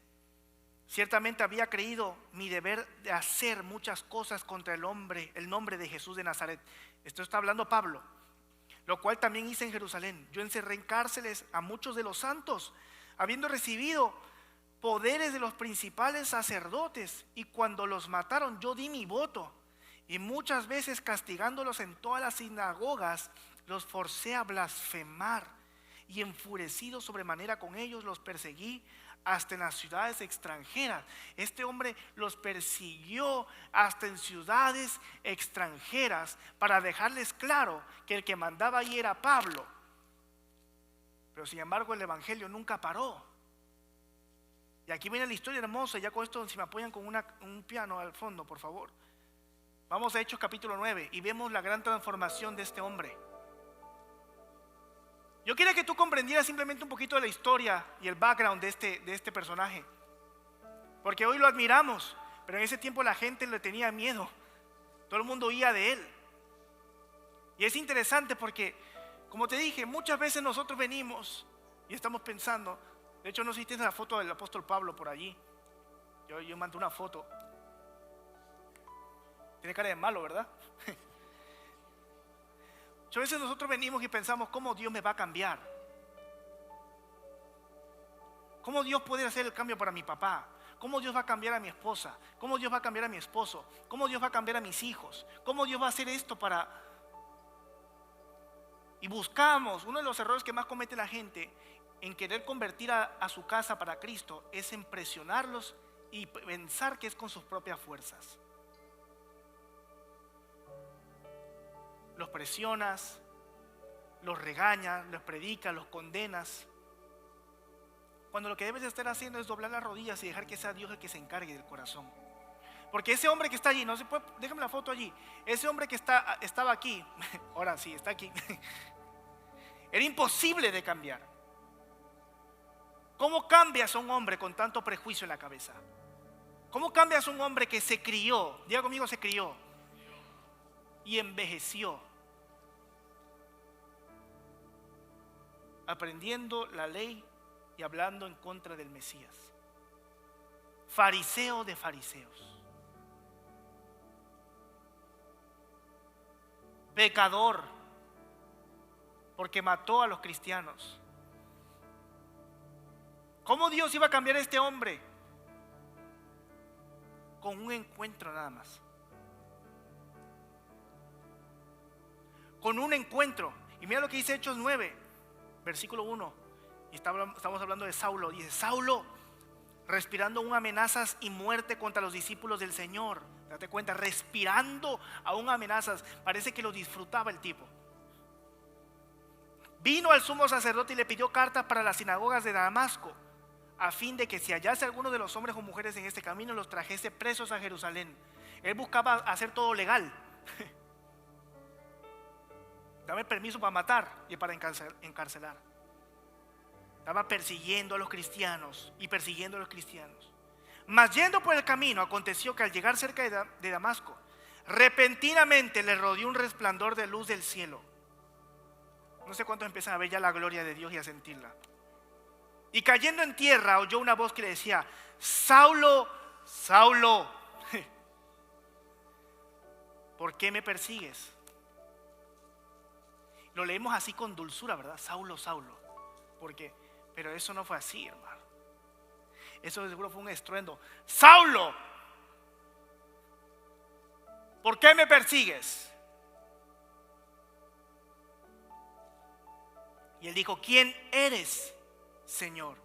Ciertamente había creído mi deber de hacer muchas cosas contra el nombre de Jesús de Nazaret. Esto está hablando Pablo. Lo cual también hice en Jerusalén. Yo encerré en cárceles a muchos de los santos, habiendo recibido poderes de los principales sacerdotes, y cuando los mataron yo di mi voto, y muchas veces castigándolos en todas las sinagogas los forcé a blasfemar, y enfurecido sobremanera con ellos los perseguí hasta en las ciudades extranjeras. Este hombre los persiguió hasta en ciudades extranjeras para dejarles claro que el que mandaba ahí era Pablo. Pero sin embargo el evangelio nunca paró. Y aquí viene la historia hermosa. Ya con esto, si me apoyan con un piano al fondo, por favor. Vamos a Hechos capítulo 9 y vemos la gran transformación de este hombre. Yo quería que tú comprendieras simplemente un poquito de la historia y el background de este personaje, porque hoy lo admiramos, pero en ese tiempo la gente le tenía miedo. Todo el mundo huía de él. Y es interesante porque, como te dije, muchas veces nosotros venimos y estamos pensando, De hecho, no sé si tienes la foto del apóstol Pablo por allí. Yo mandé una foto. Tiene cara de malo, ¿verdad? Muchas veces nosotros venimos y pensamos, ¿cómo Dios me va a cambiar? ¿Cómo Dios puede hacer el cambio para mi papá? ¿Cómo Dios va a cambiar a mi esposa? ¿Cómo Dios va a cambiar a mi esposo? ¿Cómo Dios va a cambiar a mis hijos? ¿Cómo Dios va a hacer esto para...? Y buscamos, uno de los errores que más comete la gente en querer convertir a su casa para Cristo es en presionarlos y pensar que es con sus propias fuerzas. Los presionas, los regañas, los predicas, los condenas, cuando lo que debes de estar haciendo es doblar las rodillas y dejar que sea Dios el que se encargue del corazón. Porque ese hombre que está allí, no se puede, déjame la foto allí, ese hombre que estaba aquí, ahora sí, está aquí, era imposible de cambiar. ¿Cómo cambias a un hombre con tanto prejuicio en la cabeza? ¿Cómo cambias a un hombre que se crió, diga conmigo, se crió y envejeció aprendiendo la ley y hablando en contra del Mesías? Fariseo de fariseos, pecador, porque mató a los cristianos. ¿Cómo Dios iba a cambiar a este hombre? Con un encuentro nada más. Con un encuentro. Y mira lo que dice Hechos 9, versículo 1. Y estamos hablando de Saulo. Dice, Saulo, respirando aún amenazas y muerte contra los discípulos del Señor. Date cuenta, respirando aún amenazas. Parece que lo disfrutaba el tipo. Vino al sumo sacerdote y le pidió cartas para las sinagogas de Damasco, a fin de que si hallase alguno de los hombres o mujeres en este camino, los trajese presos a Jerusalén. Él buscaba hacer todo legal. Dame permiso para matar y para encarcelar. Estaba persiguiendo a los cristianos y persiguiendo a los cristianos. Mas yendo por el camino, aconteció que al llegar cerca de Damasco, repentinamente le rodeó un resplandor de luz del cielo. No sé cuántos empiezan a ver ya la gloria de Dios y a sentirla. Y cayendo en tierra oyó una voz que le decía, Saulo, Saulo, ¿por qué me persigues? Lo leemos así con dulzura, ¿verdad? Saulo, Saulo. ¿Por qué? Pero eso no fue así, hermano. Eso seguro fue un estruendo. Saulo, ¿por qué me persigues? Y él dijo, ¿quién eres, Señor?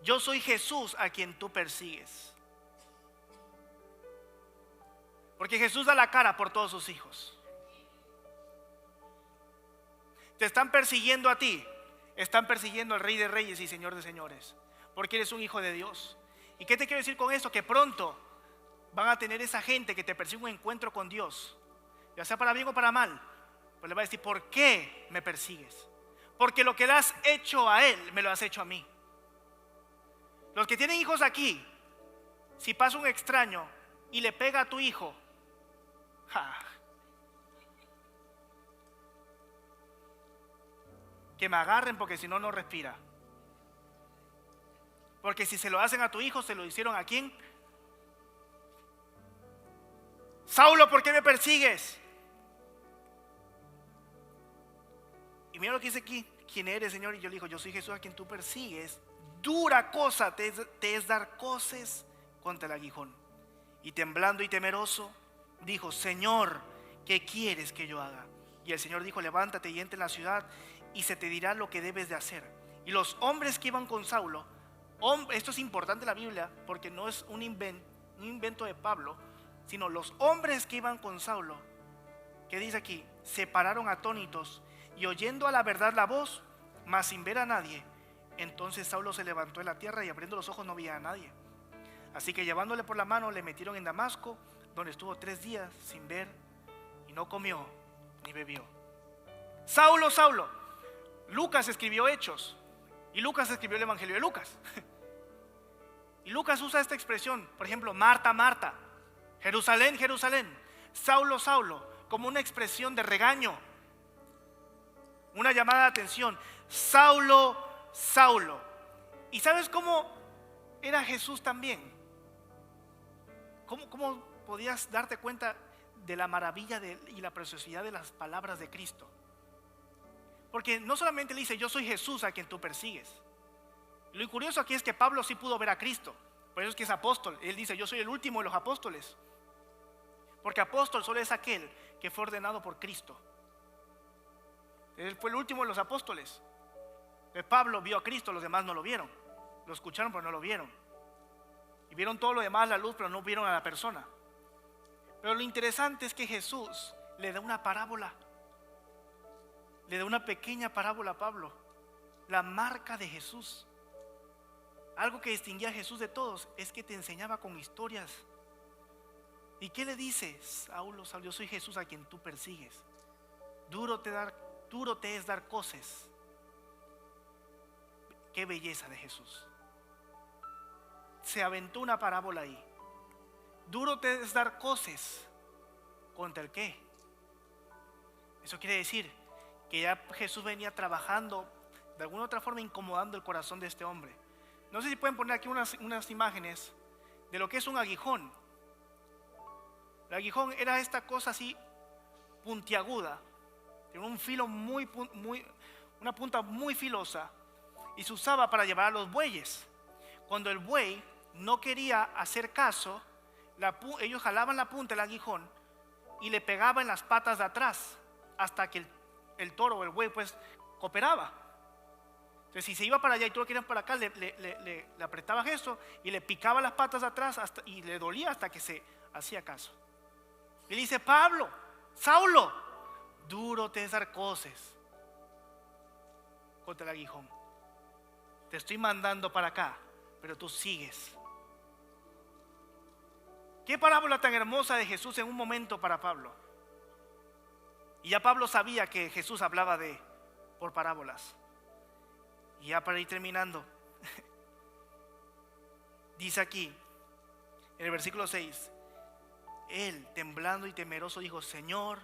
Yo soy Jesús a quien tú persigues. Porque Jesús da la cara por todos sus hijos. Te están persiguiendo a ti, están persiguiendo al Rey de Reyes y Señor de Señores, porque eres un hijo de Dios. ¿Y qué te quiero decir con esto? Que pronto van a tener esa gente que te persigue un encuentro con Dios, ya sea para bien o para mal, pues le va a decir, ¿por qué me persigues? Porque lo que le has hecho a él, me lo has hecho a mí. Los que tienen hijos aquí, si pasa un extraño y le pega a tu hijo, que me agarren, porque si no, no respira. Porque si se lo hacen a tu hijo, se lo hicieron a quién. Saulo, ¿por qué me persigues? Y mira lo que dice aquí, ¿quién eres, Señor? Y yo le digo, yo soy Jesús a quien tú persigues. Dura cosa te es dar coces contra el aguijón. Y temblando y temeroso, dijo, Señor, ¿qué quieres que yo haga? Y el Señor dijo, levántate y entra en la ciudad y se te dirá lo que debes de hacer. Y los hombres que iban con Saulo, esto es importante en la Biblia, porque no es un invento de Pablo, sino los hombres que iban con Saulo, que dice aquí, se pararon atónitos y oyendo a la verdad la voz, mas sin ver a nadie. Entonces Saulo se levantó de la tierra y abriendo los ojos no veía a nadie. Así que llevándole por la mano le metieron en Damasco, donde estuvo 3 días sin ver y no comió ni bebió. Saulo, Saulo. Lucas escribió Hechos y Lucas escribió el Evangelio de Lucas. Y Lucas usa esta expresión, por ejemplo, Marta, Marta, Jerusalén, Jerusalén, Saulo, Saulo, como una expresión de regaño, una llamada de atención. Saulo, Saulo. ¿Y sabes cómo era Jesús también? ¿Cómo podías darte cuenta de la maravilla y la preciosidad de las palabras de Cristo? Porque no solamente le dice, yo soy Jesús a quien tú persigues. Lo curioso aquí es que Pablo sí pudo ver a Cristo. Por eso es que es apóstol. Él dice, yo soy el último de los apóstoles. Porque apóstol solo es aquel que fue ordenado por Cristo. Él fue el último de los apóstoles. Pablo vio a Cristo, los demás no lo vieron. Lo escucharon pero no lo vieron. Y vieron todo lo demás, la luz, pero no vieron a la persona. Pero lo interesante es que Jesús le da una parábola. Le da una pequeña parábola a Pablo. La marca de Jesús. Algo que distinguía a Jesús de todos es que te enseñaba con historias. ¿Y qué le dice? Saulo, Saulo, yo soy Jesús a quien tú persigues. Duro te es dar cosas. Qué belleza de Jesús. Se aventó una parábola ahí. Duro te es dar cosas. ¿Contra el qué? Eso quiere decir que ya Jesús venía trabajando de alguna otra forma, incomodando el corazón de este hombre. No sé si pueden poner aquí unas imágenes de lo que es un aguijón. El aguijón era esta cosa así puntiaguda, tiene un filo una punta muy filosa, y se usaba para llevar a los bueyes. Cuando el buey no quería hacer caso, ellos jalaban la punta del aguijón y le pegaban en las patas de atrás hasta que el toro o el buey pues cooperaba. Entonces si se iba para allá y tú lo querías para acá, le apretabas eso y le picaba las patas de atrás y le dolía hasta que se hacía caso. Y le dice, Pablo, Saulo, duro te es dar cosas contra el aguijón. Te estoy mandando para acá, pero tú sigues. Qué parábola tan hermosa de Jesús en un momento para Pablo. Y ya Pablo sabía que Jesús hablaba por parábolas. Y ya para ir terminando, dice aquí en el versículo 6, él temblando y temeroso dijo, Señor,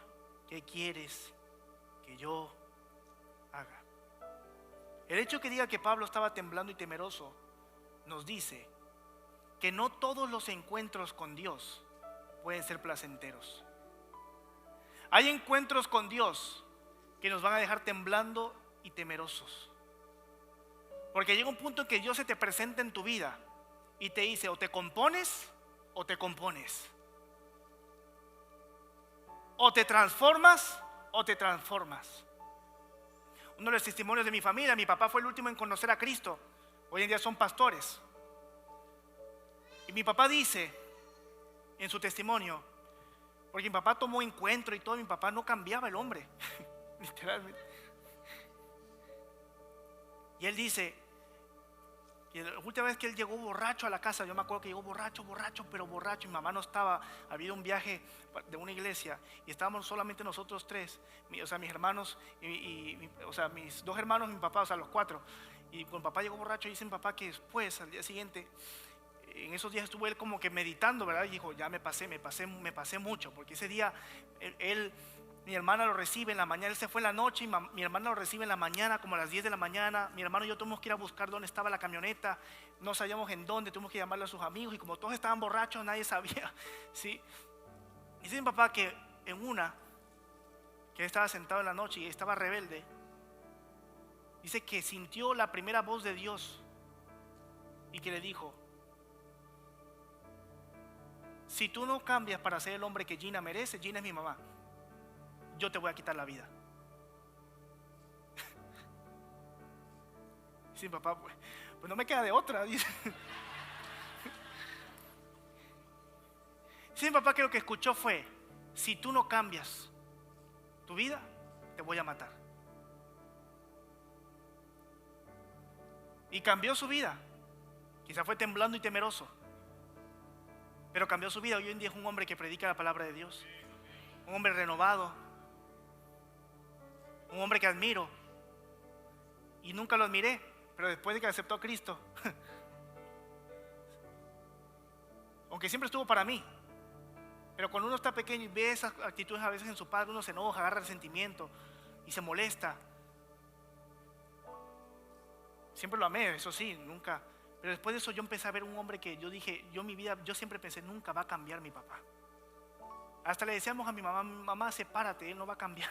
¿qué quieres que yo haga? El hecho que diga que Pablo estaba temblando y temeroso nos dice que no todos los encuentros con Dios pueden ser placenteros. Hay encuentros con Dios que nos van a dejar temblando y temerosos. Porque llega un punto en que Dios se te presenta en tu vida y te dice, o te compones o te compones. O te transformas o te transformas. Uno de los testimonios de mi familia, mi papá fue el último en conocer a Cristo. Hoy en día son pastores. Y mi papá dice en su testimonio, porque mi papá tomó encuentro y todo, mi papá no cambiaba el hombre, literalmente. Y él dice, y la última vez que él llegó borracho a la casa, yo me acuerdo que llegó borracho, pero borracho, mi mamá no estaba, había un viaje de una iglesia y estábamos solamente nosotros tres, mis hermanos, mis dos hermanos y mi papá, los cuatro. Y cuando mi papá llegó borracho, dice mi papá que después, al día siguiente, en esos días estuvo él como que meditando, ¿verdad? Y dijo, ya me pasé mucho, porque ese día mi hermana lo recibe en la mañana, él se fue en la noche y mi hermana lo recibe en la mañana, como a las 10 de la mañana. Mi hermano y yo tuvimos que ir a buscar dónde estaba la camioneta, no sabíamos en dónde, tuvimos que llamarle a sus amigos y como todos estaban borrachos, nadie sabía, ¿sí? Dice mi papá que que él estaba sentado en la noche y estaba rebelde, dice que sintió la primera voz de Dios y que le dijo, si tú no cambias para ser el hombre que Gina merece, Gina es mi mamá, yo te voy a quitar la vida. Dice mi papá, pues no me queda de otra. Dice mi papá que lo que escuchó fue, si tú no cambias tu vida, te voy a matar. Y cambió su vida. Quizá fue temblando y temeroso, pero cambió su vida. Hoy en día es un hombre que predica la palabra de Dios, un hombre renovado, un hombre que admiro. Y nunca lo admiré, pero después de que aceptó a Cristo, aunque siempre estuvo para mí, pero cuando uno está pequeño y ve esas actitudes a veces en su padre, uno se enoja, agarra resentimiento y se molesta. Siempre lo amé, eso sí, nunca. Pero después de eso yo empecé a ver un hombre que yo dije, yo en mi vida, yo siempre pensé, nunca va a cambiar mi papá. Hasta le decíamos a mi mamá, sepárate, él no va a cambiar.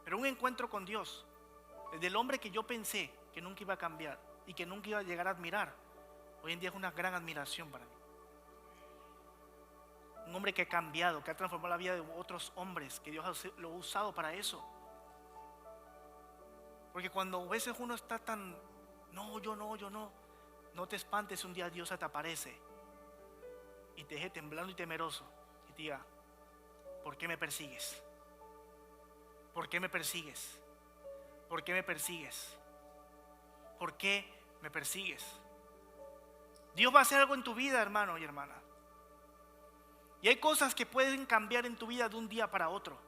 Pero un encuentro con Dios, del hombre que yo pensé que nunca iba a cambiar y que nunca iba a llegar a admirar, hoy en día es una gran admiración para mí. Un hombre que ha cambiado, que ha transformado la vida de otros hombres, que Dios lo ha usado para eso. Porque cuando a veces uno está tan, yo no te espantes si un día Dios se te aparece y te deje temblando y temeroso y te diga, ¿por qué me persigues? ¿Por qué me persigues? ¿Por qué me persigues? ¿Por qué me persigues? Dios va a hacer algo en tu vida, hermano y hermana. Y hay cosas que pueden cambiar en tu vida de un día para otro.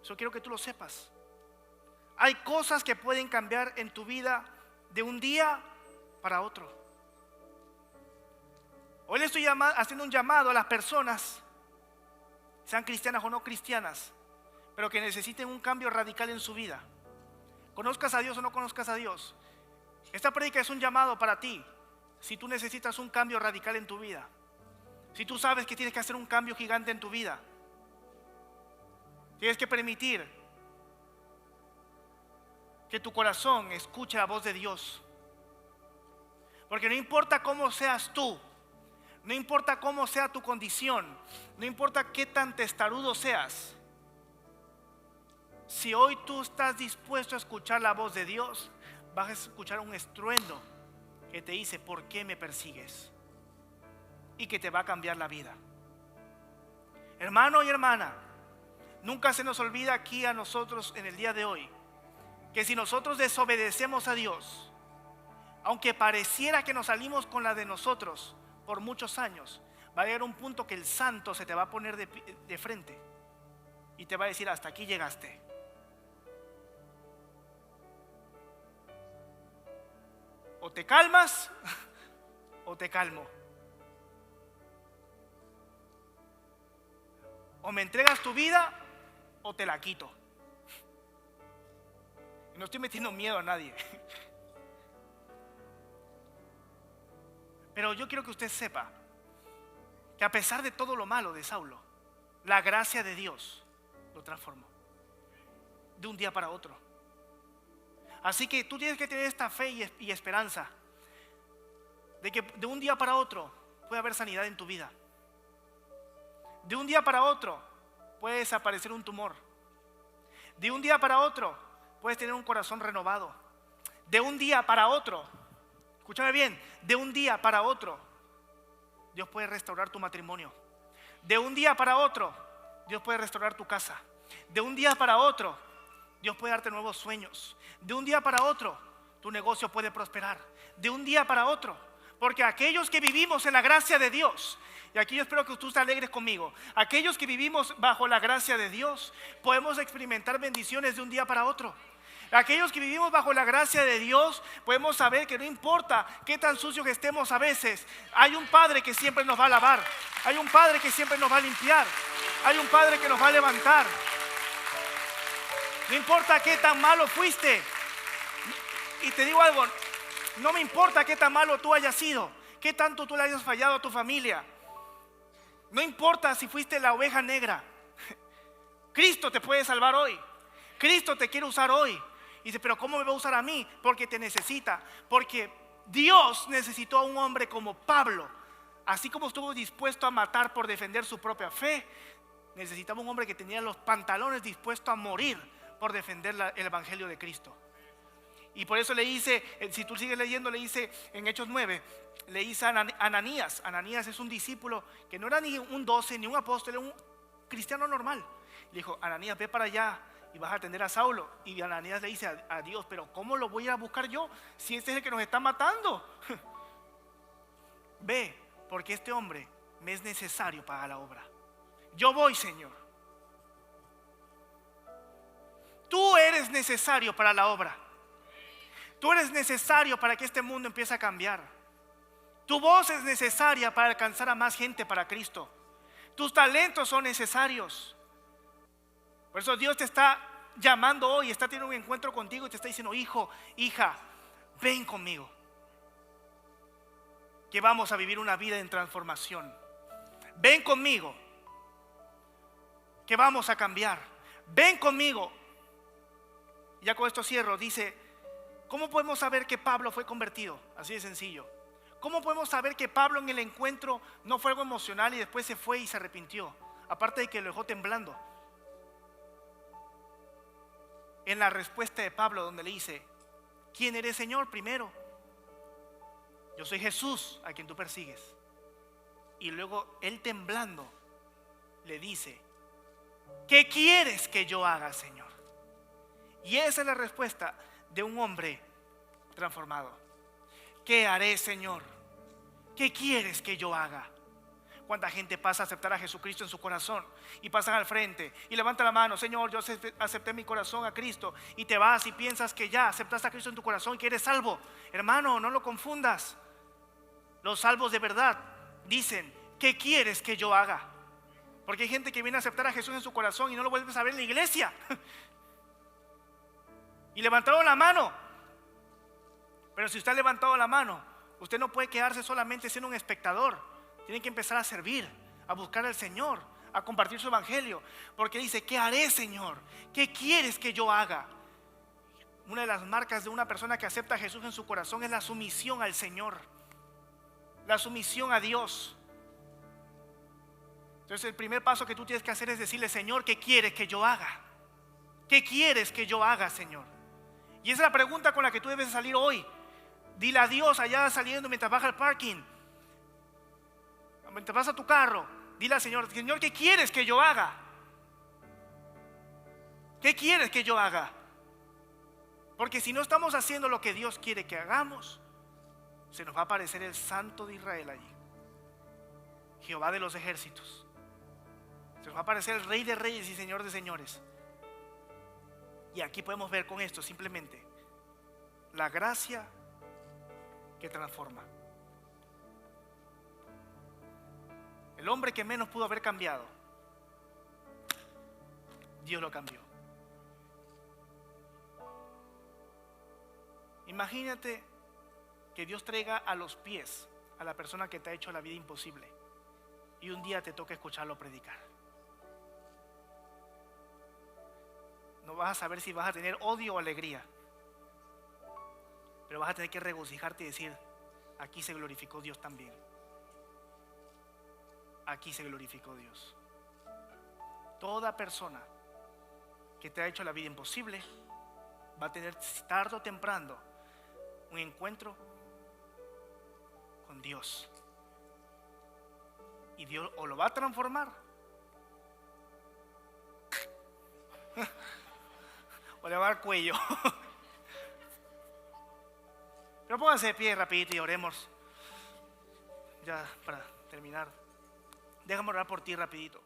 Eso quiero que tú lo sepas. Hay cosas que pueden cambiar en tu vida de un día para otro. Hoy le estoy haciendo un llamado a las personas, sean cristianas o no cristianas, pero que necesiten un cambio radical en su vida. Conozcas a Dios o no conozcas a Dios. Esta prédica es un llamado para ti. Si tú necesitas un cambio radical en tu vida, si tú sabes que tienes que hacer un cambio gigante en tu vida, tienes que permitir que tu corazón escuche la voz de Dios. Porque no importa cómo seas tú, no importa cómo sea tu condición, no importa qué tan testarudo seas, si hoy tú estás dispuesto a escuchar la voz de Dios, vas a escuchar un estruendo que te dice, ¿por qué me persigues? Y que te va a cambiar la vida. Hermano y hermana, nunca se nos olvida aquí a nosotros en el día de hoy que si nosotros desobedecemos a Dios, aunque pareciera que nos salimos con la de nosotros por muchos años, va a llegar un punto que el santo se te va a poner de frente y te va a decir, hasta aquí llegaste. O te calmas o te calmo. O me entregas tu vida o te la quito. No estoy metiendo miedo a nadie. Pero yo quiero que usted sepa que a pesar de todo lo malo de Saulo, la gracia de Dios lo transformó de un día para otro. Así que tú tienes que tener esta fe y esperanza de que de un día para otro puede haber sanidad en tu vida. De un día para otro puede desaparecer un tumor. De un día para otro puedes tener un corazón renovado. De un día para otro, escúchame bien, de un día para otro Dios puede restaurar tu matrimonio. De un día para otro Dios puede restaurar tu casa. De un día para otro Dios puede darte nuevos sueños. De un día para otro tu negocio puede prosperar. De un día para otro, porque aquellos que vivimos en la gracia de Dios, y aquí yo espero que tú te alegres conmigo, aquellos que vivimos bajo la gracia de Dios podemos experimentar bendiciones de un día para otro. Aquellos que vivimos bajo la gracia de Dios podemos saber que no importa qué tan sucios que estemos a veces, hay un Padre que siempre nos va a lavar, hay un Padre que siempre nos va a limpiar, hay un Padre que nos va a levantar. No importa qué tan malo fuiste. Y te digo algo, no me importa qué tan malo tú hayas sido, qué tanto tú le hayas fallado a tu familia. No importa si fuiste la oveja negra. Cristo te puede salvar hoy. Cristo te quiere usar hoy. Y dice, pero ¿cómo me va a usar a mí? Porque te necesita. Porque Dios necesitó a un hombre como Pablo. Así como estuvo dispuesto a matar por defender su propia fe, necesitaba un hombre que tenía los pantalones dispuesto a morir por defender el evangelio de Cristo. Y por eso le dice, si tú sigues leyendo, le dice en Hechos 9, le dice a Ananías. Ananías es un discípulo que no era ni un 12 ni un apóstol, era un cristiano normal. Le dijo, Ananías, ve para allá y vas a atender a Saulo. Y Ananías le dice a Dios, pero ¿cómo lo voy a buscar yo si este es el que nos está matando? Ve, porque este hombre me es necesario para la obra. Yo voy, Señor. Tú eres necesario para la obra. Tú eres necesario para que este mundo empiece a cambiar. Tu voz es necesaria para alcanzar a más gente para Cristo. Tus talentos son necesarios. Por eso Dios te está llamando hoy, está teniendo un encuentro contigo y te está diciendo: hijo, hija, ven conmigo, que vamos a vivir una vida en transformación. Ven conmigo, que vamos a cambiar. Ven conmigo. Ya con esto cierro. Dice: ¿cómo podemos saber que Pablo fue convertido? Así de sencillo. ¿Cómo podemos saber que Pablo en el encuentro no fue algo emocional y después se fue y se arrepintió? Aparte de que lo dejó temblando. En la respuesta de Pablo, donde le dice: ¿quién eres, Señor? Primero, yo soy Jesús a quien tú persigues. Y luego él, temblando, le dice: ¿qué quieres que yo haga, Señor? Y esa es la respuesta de un hombre transformado. ¿Qué haré, Señor? ¿Qué quieres que yo haga? ¿Cuánta gente pasa a aceptar a Jesucristo en su corazón y pasan al frente y levanta la mano: Señor, yo acepté mi corazón a Cristo, y te vas y piensas que ya aceptaste a Cristo en tu corazón y que eres salvo? Hermano, no lo confundas. Los salvos de verdad dicen: ¿qué quieres que yo haga? Porque hay gente que viene a aceptar a Jesús en su corazón y no lo vuelves a ver en la iglesia. Y levantaron la mano. Pero si usted ha levantado la mano, usted no puede quedarse solamente siendo un espectador. Tiene que empezar a servir, a buscar al Señor, a compartir su evangelio. Porque dice: ¿qué haré, Señor? ¿Qué quieres que yo haga? Una de las marcas de una persona que acepta a Jesús en su corazón es la sumisión al Señor, la sumisión a Dios. Entonces el primer paso que tú tienes que hacer es decirle: Señor, ¿qué quieres que yo haga? ¿Qué quieres que yo haga, Señor? Y esa es la pregunta con la que tú debes salir hoy. Dile a Dios allá saliendo mientras baja al parking, mientras vas a tu carro. Dile al Señor: Señor, ¿qué quieres que yo haga? ¿Qué quieres que yo haga? Porque si no estamos haciendo lo que Dios quiere que hagamos, se nos va a aparecer el Santo de Israel allí, Jehová de los ejércitos. Se nos va a aparecer el Rey de reyes y Señor de señores. Y aquí podemos ver con esto simplemente la gracia que transforma. El hombre que menos pudo haber cambiado, Dios lo cambió. Imagínate que Dios traiga a los pies a la persona que te ha hecho la vida imposible y un día te toca escucharlo predicar. No vas a saber si vas a tener odio o alegría, pero vas a tener que regocijarte y decir: aquí se glorificó Dios también. Aquí se glorificó Dios. Toda persona que te ha hecho la vida imposible va a tener tarde o temprano un encuentro con Dios. Y Dios o lo va a transformar o le va a dar cuello. Pero pónganse de pie rapidito y oremos. Ya para terminar, déjame orar por ti rapidito.